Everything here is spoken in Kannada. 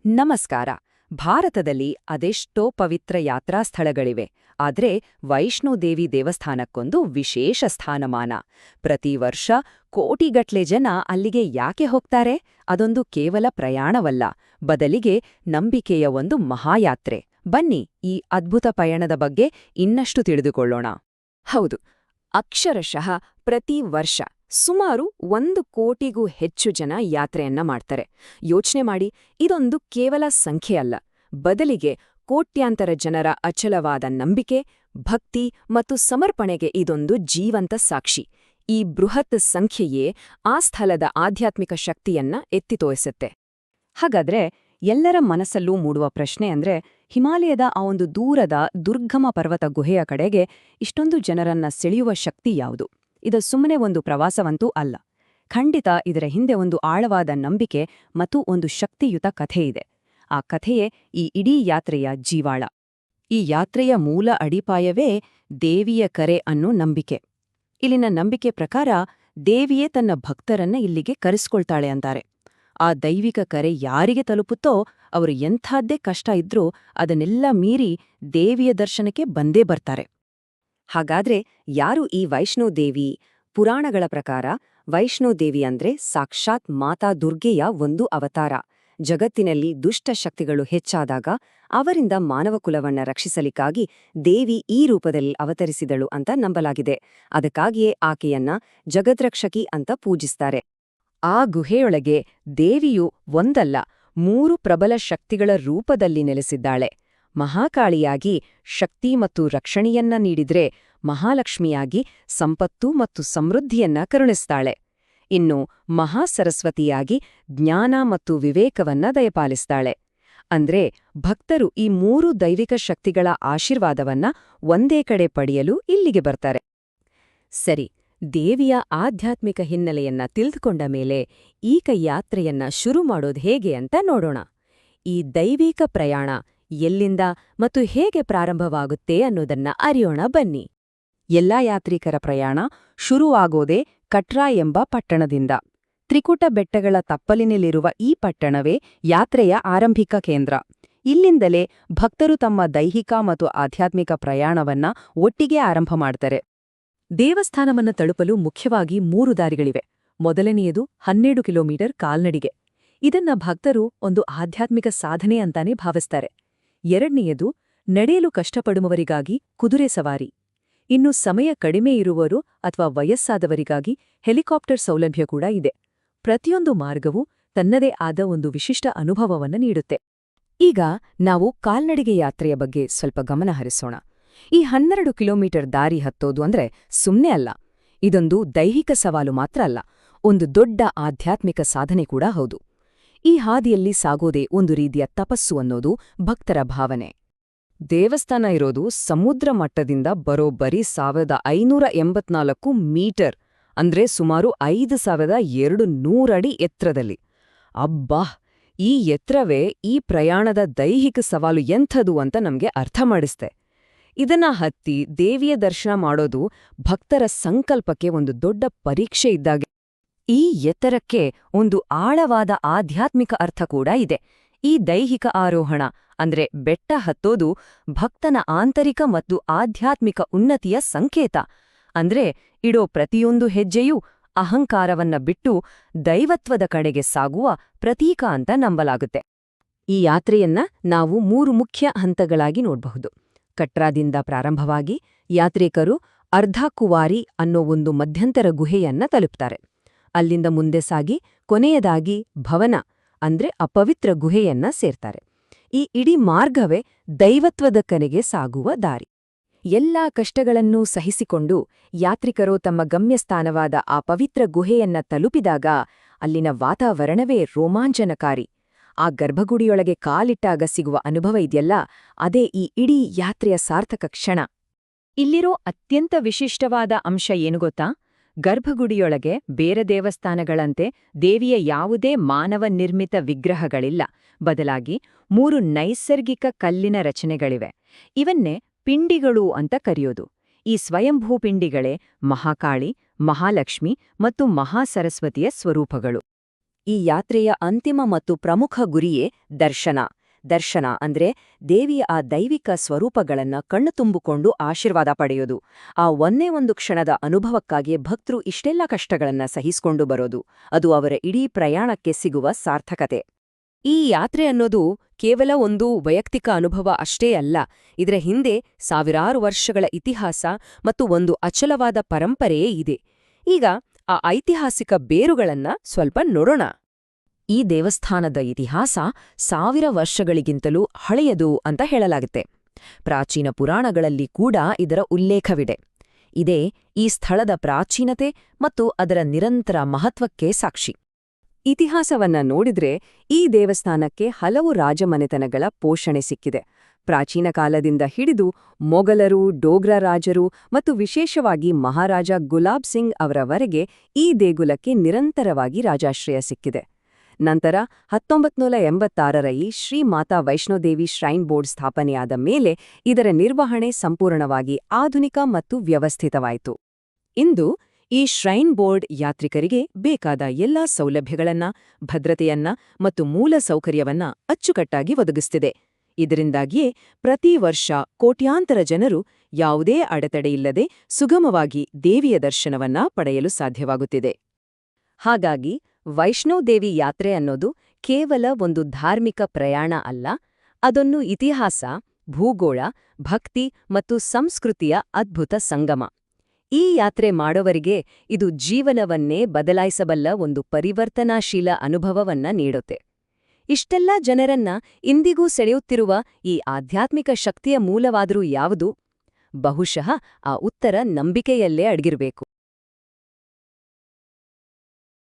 ನಮಸ್ಕಾರ. ಭಾರತದಲ್ಲಿ ಅದೆಷ್ಟೋ ಪವಿತ್ರ ಯಾತ್ರಾ ಸ್ಥಳಗಳಿವೆ. ಆದ್ರೆ ವೈಷ್ಣೋದೇವಿ ದೇವಸ್ಥಾನಕ್ಕೊಂದು ವಿಶೇಷ ಸ್ಥಾನಮಾನ. ಪ್ರತಿ ವರ್ಷ ಕೋಟಿಗಟ್ಲೆ ಜನ ಅಲ್ಲಿಗೆ ಯಾಕೆ ಹೋಗ್ತಾರೆ? ಅದೊಂದು ಕೇವಲ ಪ್ರಯಾಣವಲ್ಲ, ಬದಲಿಗೆ ನಂಬಿಕೆಯ ಒಂದು ಮಹಾಯಾತ್ರೆ. ಬನ್ನಿ, ಈ ಅದ್ಭುತ ಪಯಣದ ಬಗ್ಗೆ ಇನ್ನಷ್ಟು ತಿಳಿದುಕೊಳ್ಳೋಣ. ಹೌದು, ಅಕ್ಷರಶಃ ಪ್ರತಿ ವರ್ಷ ಸುಮಾರು 1 ಕೋಟಿಗೂ ಹೆಚ್ಚು ಜನ ಯಾತ್ರೆಯನ್ನ ಮಾಡ್ತಾರೆ. ಯೋಚನೆ ಮಾಡಿ, ಇದೊಂದು ಕೇವಲ ಸಂಖ್ಯೆಯಲ್ಲ, ಬದಲಿಗೆ ಕೋಟ್ಯಾಂತರ ಜನರ ಅಚಲವಾದ ನಂಬಿಕೆ, ಭಕ್ತಿ ಮತ್ತು ಸಮರ್ಪಣೆಗೆ ಇದೊಂದು ಜೀವಂತ ಸಾಕ್ಷಿ. ಈ ಬೃಹತ್ ಸಂಖ್ಯೆಯೇ ಆ ಸ್ಥಳದ ಆಧ್ಯಾತ್ಮಿಕ ಶಕ್ತಿಯನ್ನ ಎತ್ತಿ ತೋರಿಸುತ್ತೆ. ಹಾಗಾದ್ರೆ ಎಲ್ಲರ ಮನಸ್ಸಲ್ಲೂ ಮೂಡುವ ಪ್ರಶ್ನೆ ಅಂದ್ರೆ, ಹಿಮಾಲಯದ ಆ ಒಂದು ದೂರದ ದುರ್ಗಮ ಪರ್ವತ ಗುಹೆಯ ಕಡೆಗೆ ಇಷ್ಟೊಂದು ಜನರನ್ನ ಸೆಳೆಯುವ ಶಕ್ತಿ ಯಾವುದು? ಇದು ಸುಮ್ಮನೆ ಒಂದು ಪ್ರವಾಸವಂತೂ ಅಲ್ಲ. ಖಂಡಿತ ಇದರ ಹಿಂದೆ ಒಂದು ಆಳವಾದ ನಂಬಿಕೆ ಮತ್ತು ಒಂದು ಶಕ್ತಿಯುತ ಕಥೆಯಿದೆ. ಆ ಕಥೆಯೇ ಈ ಇಡೀ ಯಾತ್ರೆಯ ಜೀವಾಳ. ಈ ಯಾತ್ರೆಯ ಮೂಲ ಅಡಿಪಾಯವೇ ದೇವಿಯ ಕರೆ ಅನ್ನೋ ನಂಬಿಕೆ. ಇಲ್ಲಿನ ನಂಬಿಕೆ ಪ್ರಕಾರ ದೇವಿಯೇ ತನ್ನ ಭಕ್ತರನ್ನ ಇಲ್ಲಿಗೆ ಕರೆಸ್ಕೊಳ್ತಾಳೆ ಅಂತಾರೆ. ಆ ದೈವಿಕ ಕರೆ ಯಾರಿಗೆ ತಲುಪುತ್ತೋ ಅವರು ಎಂಥದ್ದೇ ಕಷ್ಟ ಇದ್ರೂ ಅದನ್ನೆಲ್ಲ ಮೀರಿ ದೇವಿಯ ದರ್ಶನಕ್ಕೆ ಬಂದೇ ಬರ್ತಾರೆ. ಹಾಗಾದ್ರೆ ಯಾರು ಈ ವೈಷ್ಣೋದೇವಿ? ಪುರಾಣಗಳ ಪ್ರಕಾರ ವೈಷ್ಣೋದೇವಿ ಅಂದ್ರೆ ಸಾಕ್ಷಾತ್ ಮಾತಾ ದುರ್ಗೆಯ ಒಂದು ಅವತಾರ. ಜಗತ್ತಿನಲ್ಲಿ ದುಷ್ಟ ಶಕ್ತಿಗಳು ಹೆಚ್ಚಾದಾಗ ಅವರಿಂದ ಮಾನವಕುಲವನ್ನ ರಕ್ಷಿಸಲಿಕ್ಕಾಗಿ ದೇವಿ ಈ ರೂಪದಲ್ಲಿ ಅವತರಿಸಿದಳು ಅಂತ ನಂಬಲಾಗಿದೆ. ಅದಕ್ಕಾಗಿಯೇ ಆಕೆಯನ್ನ ಜಗದ್ರಕ್ಷಕಿ ಅಂತ ಪೂಜಿಸ್ತಾರೆ. ಆ ಗುಹೆಯೊಳಗೆ ದೇವಿಯು ಒಂದಲ್ಲ 3 ಪ್ರಬಲ ಶಕ್ತಿಗಳ ರೂಪದಲ್ಲಿ ನೆಲೆಸಿದ್ದಾಳೆ. ಮಹಾಕಾಳಿಯಾಗಿ ಶಕ್ತಿ ಮತ್ತು ರಕ್ಷಣೆಯನ್ನ ನೀಡಿದ್ರೆ, ಮಹಾಲಕ್ಷ್ಮಿಯಾಗಿ ಸಂಪತ್ತು ಮತ್ತು ಸಮೃದ್ಧಿಯನ್ನ ಕರುಣಿಸ್ತಾಳೆ. ಇನ್ನು ಮಹಾಸರಸ್ವತಿಯಾಗಿ ಜ್ಞಾನ ಮತ್ತು ವಿವೇಕವನ್ನ ದಯಪಾಲಿಸ್ತಾಳೆ. ಅಂದ್ರೆ ಭಕ್ತರು ಈ 3 ದೈವಿಕ ಶಕ್ತಿಗಳ ಆಶೀರ್ವಾದವನ್ನ ಒಂದೇ ಕಡೆ ಪಡೆಯಲು ಇಲ್ಲಿಗೆ ಬರ್ತಾರೆ. ಸರಿ, ದೇವಿಯ ಆಧ್ಯಾತ್ಮಿಕ ಹಿನ್ನೆಲೆಯನ್ನ ತಿಳಿದುಕೊಂಡ ಮೇಲೆ ಈಗ ಯಾತ್ರೆಯನ್ನ ಶುರು ಮಾಡೋದು ಹೇಗೆ ಅಂತ ನೋಡೋಣ. ಈ ದೈವಿಕ ಪ್ರಯಾಣ ಎಲ್ಲಿಂದ ಮತ್ತು ಹೇಗೆ ಪ್ರಾರಂಭವಾಗುತ್ತೆ ಅನ್ನೋದನ್ನ ಅರಿಯೋಣ ಬನ್ನಿ. ಎಲ್ಲಾ ಯಾತ್ರಿಕರ ಪ್ರಯಾಣ ಶುರುವಾಗೋದೇ ಕಟ್ರಾ ಎಂಬ ಪಟ್ಟಣದಿಂದ. ತ್ರಿಕುಟ ಬೆಟ್ಟಗಳ ತಪ್ಪಲಿನಲ್ಲಿರುವ ಈ ಪಟ್ಟಣವೇ ಯಾತ್ರೆಯ ಆರಂಭಿಕ ಕೇಂದ್ರ. ಇಲ್ಲಿಂದಲೇ ಭಕ್ತರು ತಮ್ಮ ದೈಹಿಕ ಮತ್ತು ಆಧ್ಯಾತ್ಮಿಕ ಪ್ರಯಾಣವನ್ನ ಒಟ್ಟಿಗೆ ಆರಂಭ ಮಾಡ್ತಾರೆ. ದೇವಸ್ಥಾನವನ್ನು ತಲುಪಲು ಮುಖ್ಯವಾಗಿ 3 ದಾರಿಗಳಿವೆ. ಮೊದಲನೆಯದು 12 ಕಿಲೋಮೀಟರ್ ಕಾಲ್ನಡಿಗೆ. ಇದನ್ನ ಭಕ್ತರು ಒಂದು ಆಧ್ಯಾತ್ಮಿಕ ಸಾಧನೆ ಅಂತಾನೆ ಭಾವಿಸ್ತಾರೆ. ಎರಡನೆಯದು ನಡೆಯಲು ಕಷ್ಟಪಡುವವರಿಗಾಗಿ ಕುದುರೆ ಸವಾರಿ. ಇನ್ನು ಸಮಯ ಕಡಿಮೆ ಇರುವವರು ಅಥವಾ ವಯಸ್ಸಾದವರಿಗಾಗಿ ಹೆಲಿಕಾಪ್ಟರ್ ಸೌಲಭ್ಯ ಕೂಡ ಇದೆ. ಪ್ರತಿಯೊಂದು ಮಾರ್ಗವೂ ತನ್ನದೇ ಆದ ಒಂದು ವಿಶಿಷ್ಟ ಅನುಭವವನ್ನು ನೀಡುತ್ತೆ. ಈಗ ನಾವು ಕಾಲ್ನಡಿಗೆ ಯಾತ್ರೆಯ ಬಗ್ಗೆ ಸ್ವಲ್ಪ ಗಮನ ಹರಿಸೋಣ. ಈ 12 ಕಿಲೋಮೀಟರ್ ದಾರಿ ಹತ್ತೋದು ಅಂದ್ರೆ ಸುಮ್ನೆ ಅಲ್ಲ. ಇದೊಂದು ದೈಹಿಕ ಸವಾಲು ಮಾತ್ರ ಅಲ್ಲ, ಒಂದು ದೊಡ್ಡ ಆಧ್ಯಾತ್ಮಿಕ ಸಾಧನೆ ಕೂಡ ಹೌದು. ಈ ಹಾದಿಯಲ್ಲಿ ಸಾಗೋದೇ ಒಂದು ರೀತಿಯ ತಪಸ್ಸು ಅನ್ನೋದು ಭಕ್ತರ ಭಾವನೆ. ದೇವಸ್ಥಾನ ಇರೋದು ಸಮುದ್ರ ಮಟ್ಟದಿಂದ ಬರೋಬ್ಬರಿ 1584 ಮೀಟರ್, ಅಂದ್ರೆ ಸುಮಾರು 5200 ಅಡಿ ಎತ್ತರದಲ್ಲಿ. ಅಬ್ಬಾ, ಈ ಎತ್ತರವೇ ಈ ಪ್ರಯಾಣದ ದೈಹಿಕ ಸವಾಲು ಎಂಥದು ಅಂತ ನಮ್ಗೆ ಅರ್ಥ ಮಾಡಿಸ್ತೆ. ಇದನ್ನ ಹತ್ತಿ ದೇವಿಯ ದರ್ಶನ ಮಾಡೋದು ಭಕ್ತರ ಸಂಕಲ್ಪಕ್ಕೆ ಒಂದು ದೊಡ್ಡ ಪರೀಕ್ಷೆ ಇದ್ದಾಗೆ. ಈ ಎತ್ತರಕ್ಕೆ ಒಂದು ಆಳವಾದ ಆಧ್ಯಾತ್ಮಿಕ ಅರ್ಥ ಕೂಡ ಇದೆ. ಈ ದೈಹಿಕ ಆರೋಹಣ ಅಂದ್ರೆ ಬೆಟ್ಟ ಹತ್ತೋದು ಭಕ್ತನ ಆಂತರಿಕ ಮತ್ತು ಆಧ್ಯಾತ್ಮಿಕ ಉನ್ನತಿಯ ಸಂಕೇತ. ಅಂದ್ರೆ ಇಡೋ ಪ್ರತಿಯೊಂದು ಹೆಜ್ಜೆಯೂ ಅಹಂಕಾರವನ್ನ ಬಿಟ್ಟು ದೈವತ್ವದ ಕಡೆಗೆ ಸಾಗುವ ಪ್ರತೀಕ ಅಂತ ನಂಬಲಾಗುತ್ತೆ. ಈ ಯಾತ್ರೆಯನ್ನ ನಾವು 3 ಮುಖ್ಯ ಹಂತಗಳಾಗಿ ನೋಡಬಹುದು. ಕಟ್ರಾದಿಂದ ಪ್ರಾರಂಭವಾಗಿ ಯಾತ್ರಿಕರು ಅರ್ಧಕುವಾರಿ ಅನ್ನೋ ಒಂದು ಮಧ್ಯಂತರ ಗುಹೆಯನ್ನ ತಲುಪ್ತಾರೆ. ಅಲ್ಲಿಂದ ಮುಂದೆ ಸಾಗಿ ಕೊನೆಯದಾಗಿ ಭವನ ಅಂದ್ರೆ ಅಪವಿತ್ರ ಗುಹೆಯನ್ನ ಸೇರ್ತಾರೆ. ಈ ಇಡೀ ಮಾರ್ಗವೇ ದೈವತ್ವದ ಕಡೆಗೆ ಸಾಗುವ ದಾರಿ. ಎಲ್ಲಾ ಕಷ್ಟಗಳನ್ನೂ ಸಹಿಸಿಕೊಂಡು ಯಾತ್ರಿಕರು ತಮ್ಮ ಗಮ್ಯಸ್ಥಾನವಾದ ಆ ಪವಿತ್ರ ಗುಹೆಯನ್ನ ತಲುಪಿದಾಗ ಅಲ್ಲಿನ ವಾತಾವರಣವೇ ರೋಮಾಂಚನಕಾರಿ. ಆ ಗರ್ಭಗುಡಿಯೊಳಗೆ ಕಾಲಿಟ್ಟಾಗ ಸಿಗುವ ಅನುಭವ ಇದೆಯಲ್ಲ, ಅದೇ ಈ ಇಡೀ ಯಾತ್ರೆಯ ಸಾರ್ಥಕ ಕ್ಷಣ. ಇಲ್ಲಿರೋ ಅತ್ಯಂತ ವಿಶಿಷ್ಟವಾದ ಅಂಶ ಏನು ಗೊತ್ತಾ? ಗರ್ಭಗುಡಿಯೊಳಗೆ ಬೇರೆ ದೇವಸ್ಥಾನಗಳಂತೆ ದೇವಿಯ ಯಾವುದೇ ಮಾನವ ನಿರ್ಮಿತ ವಿಗ್ರಹಗಳಿಲ್ಲ. ಬದಲಾಗಿ 3 ನೈಸರ್ಗಿಕ ಕಲ್ಲಿನ ರಚನೆಗಳಿವೆ. ಇವನ್ನೇ ಪಿಂಡಿಗಳು ಅಂತ ಕರೆಯೋದು. ಈ ಸ್ವಯಂಭೂ ಪಿಂಡಿಗಳೇ ಮಹಾಕಾಳಿ, ಮಹಾಲಕ್ಷ್ಮಿ ಮತ್ತು ಮಹಾಸರಸ್ವತಿಯ ಸ್ವರೂಪಗಳು. ಈ ಯಾತ್ರೆಯ ಅಂತಿಮ ಮತ್ತು ಪ್ರಮುಖ ಗುರಿಯೇ ದರ್ಶನ. ದರ್ಶನ ಅಂದ್ರೆ ದೇವಿಯ ಆ ದೈವಿಕ ಸ್ವರೂಪಗಳನ್ನ ಕಣ್ಣು ತುಂಬಿಕೊಂಡು ಆಶೀರ್ವಾದ ಪಡೆಯೋದು. ಆ ಒಂದೇ ಒಂದು ಕ್ಷಣದ ಅನುಭವಕ್ಕಾಗಿ ಭಕ್ತರು ಇಷ್ಟೆಲ್ಲ ಕಷ್ಟಗಳನ್ನ ಸಹಿಸಿಕೊಂಡು ಬರೋದು, ಅದು ಅವರ ಇಡೀ ಪ್ರಯಾಣಕ್ಕೆ ಸಿಗುವ ಸಾರ್ಥಕತೆ. ಈ ಯಾತ್ರೆ ಅನ್ನೋದು ಕೇವಲ ಒಂದು ವೈಯಕ್ತಿಕ ಅನುಭವ ಅಷ್ಟೇ ಅಲ್ಲ, ಇದರ ಹಿಂದೆ ಸಾವಿರಾರು ವರ್ಷಗಳ ಇತಿಹಾಸ ಮತ್ತು ಒಂದು ಅಚಲವಾದ ಪರಂಪರೆಯೇ ಇದೆ. ಈಗ ಆ ಐತಿಹಾಸಿಕ ಬೇರುಗಳನ್ನ ಸ್ವಲ್ಪ ನೋಡೋಣ. ಈ ದೇವಸ್ಥಾನದ ಇತಿಹಾಸ 1000 ವರ್ಷಗಳಿಗಿಂತಲೂ ಹಳೆಯದು ಅಂತ ಹೇಳಲಾಗುತ್ತೆ. ಪ್ರಾಚೀನ ಪುರಾಣಗಳಲ್ಲಿ ಕೂಡ ಇದರ ಉಲ್ಲೇಖವಿದೆ. ಇದೇ ಈ ಸ್ಥಳದ ಪ್ರಾಚೀನತೆ ಮತ್ತು ಅದರ ನಿರಂತರ ಮಹತ್ವಕ್ಕೆ ಸಾಕ್ಷಿ. ಇತಿಹಾಸವನ್ನ ನೋಡಿದ್ರೆ ಈ ದೇವಸ್ಥಾನಕ್ಕೆ ಹಲವು ರಾಜಮನೆತನಗಳ ಪೋಷಣೆ ಸಿಕ್ಕಿದೆ. ಪ್ರಾಚೀನ ಕಾಲದಿಂದ ಹಿಡಿದು ಮೊಘಲರು, ಡೋಗ್ರಾ ರಾಜರು ಮತ್ತು ವಿಶೇಷವಾಗಿ ಮಹಾರಾಜ ಗುಲಾಬ್ ಸಿಂಗ್ ಅವರವರೆಗೆ ಈ ದೇಗುಲಕ್ಕೆ ನಿರಂತರವಾಗಿ ರಾಜಾಶ್ರಯ ಸಿಕ್ಕಿದೆ. ನಂತರ 1986ರಲ್ಲಿ ಶ್ರೀ ಮಾತಾ ವೈಷ್ಣೋದೇವಿ ಶ್ರೈನ್ ಬೋರ್ಡ್ ಸ್ಥಾಪನೆಯಾದ ಮೇಲೆ ಇದರ ನಿರ್ವಹಣೆ ಸಂಪೂರ್ಣವಾಗಿ ಆಧುನಿಕ ಮತ್ತು ವ್ಯವಸ್ಥಿತವಾಯಿತು. ಇಂದು ಈ ಶ್ರೈನ್ ಬೋರ್ಡ್ ಯಾತ್ರಿಕರಿಗೆ ಬೇಕಾದ ಎಲ್ಲಾ ಸೌಲಭ್ಯಗಳನ್ನ, ಭದ್ರತೆಯನ್ನ ಮತ್ತು ಮೂಲ ಸೌಕರ್ಯವನ್ನ ಅಚ್ಚುಕಟ್ಟಾಗಿ ಒದಗಿಸುತ್ತಿದೆ. ಇದರಿಂದಾಗಿಯೇ ಪ್ರತಿ ವರ್ಷ ಕೋಟ್ಯಾಂತರ ಜನರು ಯಾವುದೇ ಅಡೆತಡೆಯಿಲ್ಲದೆ ಸುಗಮವಾಗಿ ದೇವಿಯ ದರ್ಶನವನ್ನ ಪಡೆಯಲು ಸಾಧ್ಯವಾಗುತ್ತಿದೆ. ಹಾಗಾಗಿ ವೈಷ್ಣೋದೇವಿ ಯಾತ್ರೆ ಅನ್ನೋದು ಕೇವಲ ಒಂದು ಧಾರ್ಮಿಕ ಪ್ರಯಾಣ ಅಲ್ಲ, ಅದೊಂದು ಇತಿಹಾಸ, ಭೂಗೋಳ, ಭಕ್ತಿ ಮತ್ತು ಸಂಸ್ಕೃತಿಯ ಅದ್ಭುತ ಸಂಗಮ. ಈ ಯಾತ್ರೆ ಮಾಡೋವರಿಗೆ ಇದು ಜೀವನವನ್ನೇ ಬದಲಾಯಿಸಬಲ್ಲ ಒಂದು ಪರಿವರ್ತನಾಶೀಲ ಅನುಭವವನ್ನ ನೀಡುತ್ತೆ. ಇಷ್ಟೆಲ್ಲ ಜನರನ್ನ ಇಂದಿಗೂ ಸೆಳೆಯುತ್ತಿರುವ ಈ ಆಧ್ಯಾತ್ಮಿಕ ಶಕ್ತಿಯ ಮೂಲವಾದರೂ ಯಾವುದು? ಬಹುಶಃ ಆ ಉತ್ತರ ನಂಬಿಕೆಯಲ್ಲೇ ಅಡಗಿರಬೇಕು.